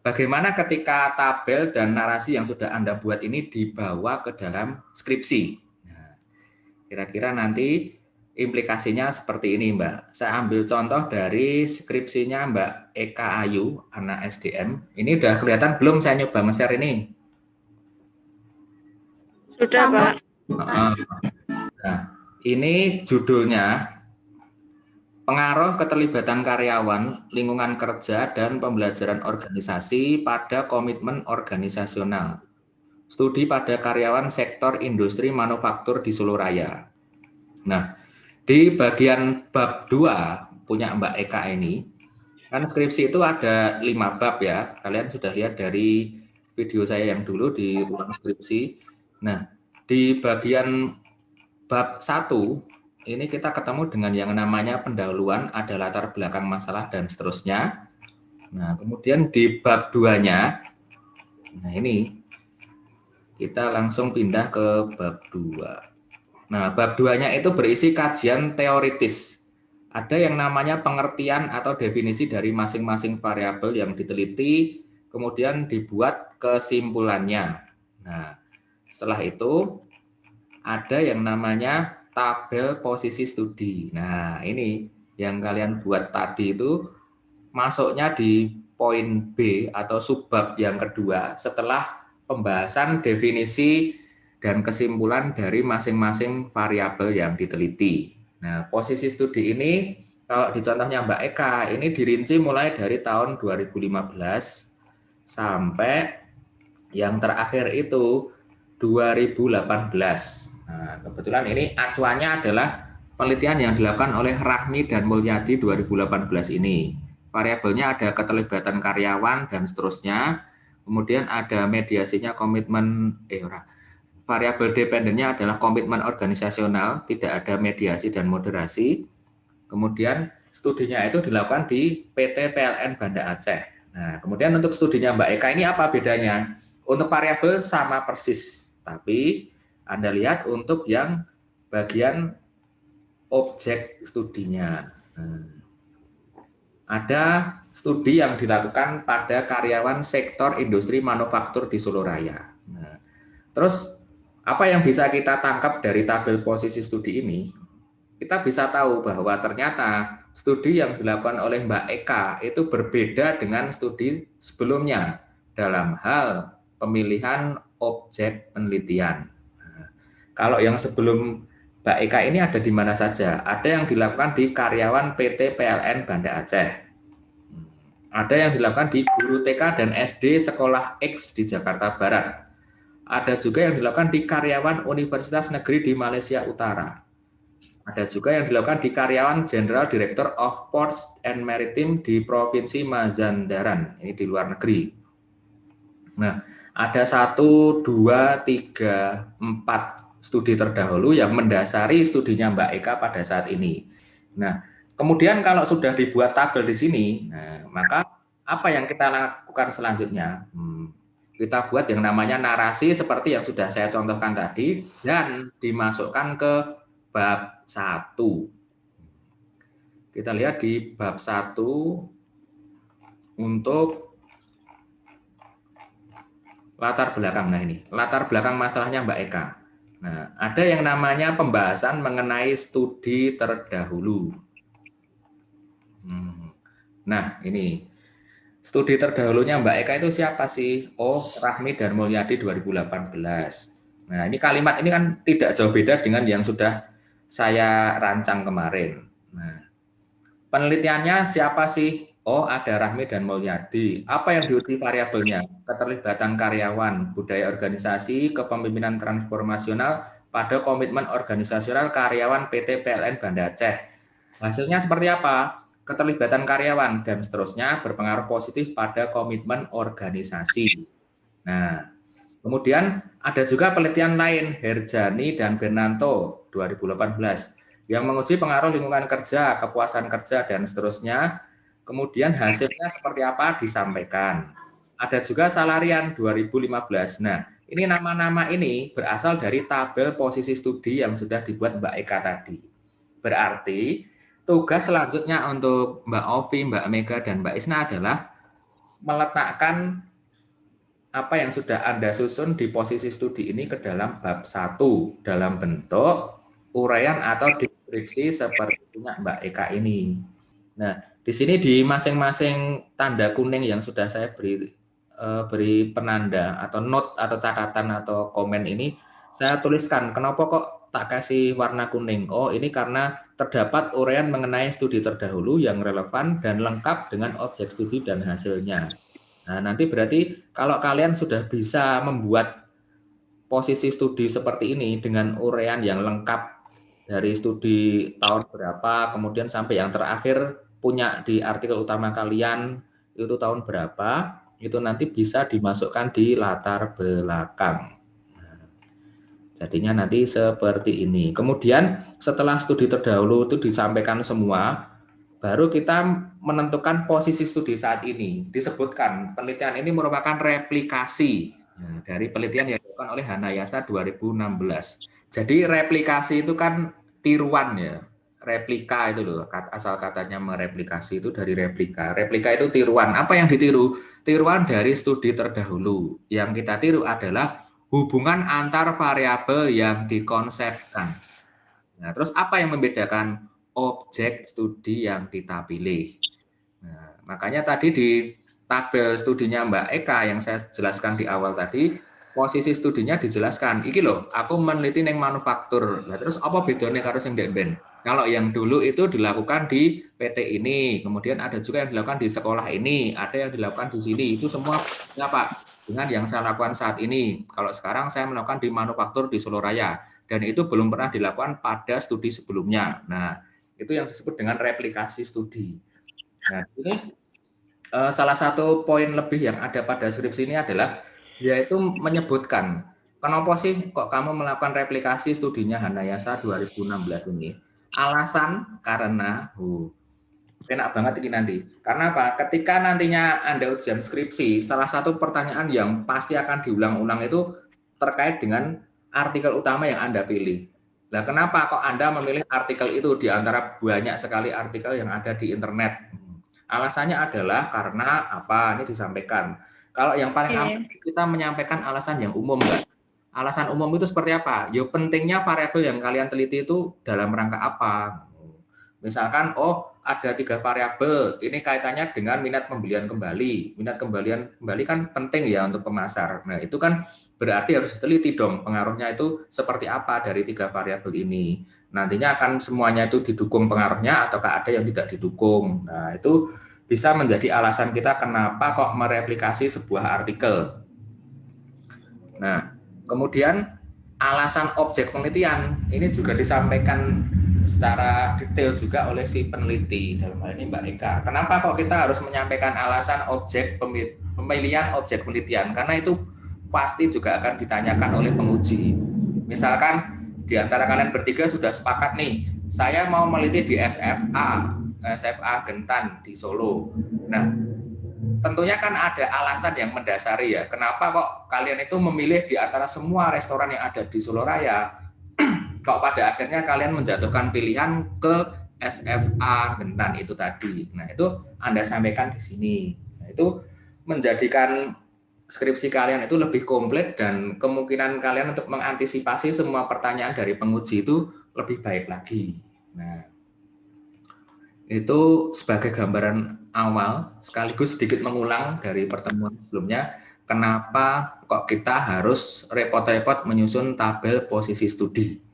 bagaimana ketika tabel dan narasi yang sudah Anda buat ini dibawa ke dalam skripsi? Nah, kira-kira nanti implikasinya seperti ini, Mbak. Saya ambil contoh dari skripsinya Mbak Eka Ayu, anak SDM. Ini udah kelihatan belum saya nyoba nge-share ini? Sudah, Pak. Nah, ini judulnya Pengaruh Keterlibatan Karyawan, Lingkungan Kerja, dan Pembelajaran Organisasi pada Komitmen Organisasional. Studi pada karyawan sektor industri manufaktur di Solo Raya. Nah, di bagian bab 2 punya Mbak Eka ini, kan skripsi itu ada 5 bab ya. Kalian sudah lihat dari video saya yang dulu di ruang skripsi. Nah, di bagian bab 1 ini kita ketemu dengan yang namanya pendahuluan, ada latar belakang masalah dan seterusnya. Nah, kemudian di bab 2-nya, nah ini kita langsung pindah ke bab 2. Nah, bab 2-nya itu berisi kajian teoritis. Ada yang namanya pengertian atau definisi dari masing-masing variabel yang diteliti, kemudian dibuat kesimpulannya. Nah, setelah itu ada yang namanya tabel posisi studi. Nah, ini yang kalian buat tadi itu masuknya di poin B atau subbab yang kedua setelah pembahasan definisi dan kesimpulan dari masing-masing variabel yang diteliti. Nah, posisi studi ini kalau di contohnya Mbak Eka ini dirinci mulai dari tahun 2015 sampai yang terakhir itu 2018. Nah, kebetulan ini acuannya adalah penelitian yang dilakukan oleh Rahmi dan Mulyadi 2018 ini. Variabelnya ada keterlibatan karyawan dan seterusnya. Kemudian ada mediasinya komitmen, variabel dependennya adalah komitmen organisasional, tidak ada mediasi dan moderasi. Kemudian studinya itu dilakukan di PT PLN Banda Aceh. Nah, kemudian untuk studinya Mbak Eka ini apa bedanya? Untuk variabel sama persis, tapi Anda lihat untuk yang bagian objek studinya. Ada studi yang dilakukan pada karyawan sektor industri manufaktur di Solo Raya. Nah, terus apa yang bisa kita tangkap dari tabel posisi studi ini? Kita bisa tahu bahwa ternyata studi yang dilakukan oleh Mbak Eka itu berbeda dengan studi sebelumnya dalam hal pemilihan objek penelitian. Nah, kalau yang sebelum Mbak Eka ini ada di mana saja? Ada yang dilakukan di karyawan PT PLN Banda Aceh. Ada yang dilakukan di guru TK dan SD Sekolah X di Jakarta Barat. Ada juga yang dilakukan di karyawan Universitas Negeri di Malaysia Utara. Ada juga yang dilakukan di karyawan General Director of Ports and Maritime di Provinsi Mazandaran, ini di luar negeri. Nah, ada 1, 2, 3, 4 studi terdahulu yang mendasari studinya Mbak Eka pada saat ini. Nah, kemudian kalau sudah dibuat tabel di sini, nah, maka apa yang kita lakukan selanjutnya? Kita buat yang namanya narasi seperti yang sudah saya contohkan tadi dan dimasukkan ke bab 1. Kita lihat di bab 1 untuk latar belakang. Nah, ini latar belakang masalahnya Mbak Eka. Nah, ada yang namanya pembahasan mengenai studi terdahulu. Nah, ini studi terdahulunya Mbak Eka itu siapa sih? Oh, Rahmi dan Mulyadi 2018. Nah, ini kalimat ini kan tidak jauh beda dengan yang sudah saya rancang kemarin. Nah, penelitiannya siapa sih? Oh, ada Rahmi dan Mulyadi. Apa yang diuji variabelnya? Keterlibatan karyawan, budaya organisasi, kepemimpinan transformasional pada komitmen organisasional karyawan PT PLN Banda Aceh. Hasilnya seperti apa? Keterlibatan karyawan dan seterusnya berpengaruh positif pada komitmen organisasi. Nah, kemudian ada juga penelitian lain, Herjani dan Bernanto 2018, yang menguji pengaruh lingkungan kerja, kepuasan kerja, dan seterusnya. Kemudian hasilnya seperti apa disampaikan. Ada juga Salarian 2015. Nah, ini nama-nama ini berasal dari tabel posisi studi yang sudah dibuat Mbak Eka tadi. Berarti tugas selanjutnya untuk Mbak Ovi, Mbak Mega, dan Mbak Isna adalah meletakkan apa yang sudah Anda susun di posisi studi ini ke dalam bab 1 dalam bentuk uraian atau deskripsi seperti punya Mbak Eka ini. Nah, di sini di masing-masing tanda kuning yang sudah saya beri penanda atau note atau catatan atau komen ini, saya tuliskan kenapa kok tak kasih warna kuning. Oh, ini karena terdapat uraian mengenai studi terdahulu yang relevan dan lengkap dengan objek studi dan hasilnya. Nah, nanti berarti kalau kalian sudah bisa membuat posisi studi seperti ini dengan uraian yang lengkap dari studi tahun berapa, kemudian sampai yang terakhir punya di artikel utama kalian itu tahun berapa, itu nanti bisa dimasukkan di latar belakang. Jadinya nanti seperti ini. Kemudian setelah studi terdahulu itu disampaikan semua, baru kita menentukan posisi studi saat ini. Disebutkan penelitian ini merupakan replikasi dari penelitian yang dilakukan oleh Hanayasa 2016. Jadi replikasi itu kan tiruan ya. Replika itu loh, asal katanya mereplikasi itu dari replika. Replika itu tiruan. Apa yang ditiru? Tiruan dari studi terdahulu. Yang kita tiru adalah hubungan antar variabel yang dikonsepkan. Nah, terus apa yang membedakan objek studi yang kita pilih? Nah, makanya tadi di tabel studinya Mbak Eka yang saya jelaskan di awal tadi, posisi studinya dijelaskan. Iki loh, aku meneliti yang manufaktur. Nah, terus apa bedanya karo sing ben? Kalau yang dulu itu dilakukan di PT ini, kemudian ada juga yang dilakukan di sekolah ini, ada yang dilakukan di sini. Itu semua apa? Dengan yang saya lakukan saat ini. Kalau sekarang saya melakukan di manufaktur di Solo Raya, dan itu belum pernah dilakukan pada studi sebelumnya. Nah, itu yang disebut dengan replikasi studi. Nah, ini salah satu poin lebih yang ada pada skripsi ini adalah yaitu menyebutkan kenapa sih kok kamu melakukan replikasi studinya Hanayasa 2016 ini. Alasan karena enak banget ini nanti. Karena apa? Ketika nantinya Anda ujian skripsi, salah satu pertanyaan yang pasti akan diulang-ulang itu terkait dengan artikel utama yang Anda pilih. Nah, kenapa kok Anda memilih artikel itu di antara banyak sekali artikel yang ada di internet? Alasannya adalah karena apa? Ini disampaikan. Kalau yang paling aman kita menyampaikan alasan yang umum, enggak? Alasan umum itu seperti apa? Ya pentingnya variabel yang kalian teliti itu dalam rangka apa? Misalkan, oh ada 3 variabel, ini kaitannya dengan minat pembelian kembali. Minat kembalian kembali kan penting ya untuk pemasar. Nah itu kan berarti harus diteliti dong pengaruhnya itu seperti apa dari 3 variabel ini. Nantinya akan semuanya itu didukung pengaruhnya ataukah ada yang tidak didukung. Nah itu bisa menjadi alasan kita kenapa kok mereplikasi sebuah artikel. Nah kemudian alasan objek penelitian ini juga disampaikan secara detail juga oleh si peneliti, dalam hal ini Mbak Eka. Kenapa kok kita harus menyampaikan alasan pemilihan objek penelitian? Karena itu pasti juga akan ditanyakan oleh penguji. Misalkan di antara kalian bertiga sudah sepakat nih, saya mau meneliti di SFA Gentan di Solo. Nah, tentunya kan ada alasan yang mendasari ya. Kenapa kok kalian itu memilih di antara semua restoran yang ada di Solo Raya, kok pada akhirnya kalian menjatuhkan pilihan ke SFA Gentan itu tadi. Nah, itu Anda sampaikan di sini. Nah, itu menjadikan skripsi kalian itu lebih komplit dan kemungkinan kalian untuk mengantisipasi semua pertanyaan dari penguji itu lebih baik lagi. Nah, itu sebagai gambaran awal, sekaligus sedikit mengulang dari pertemuan sebelumnya, kenapa kok kita harus repot-repot menyusun tabel posisi studi.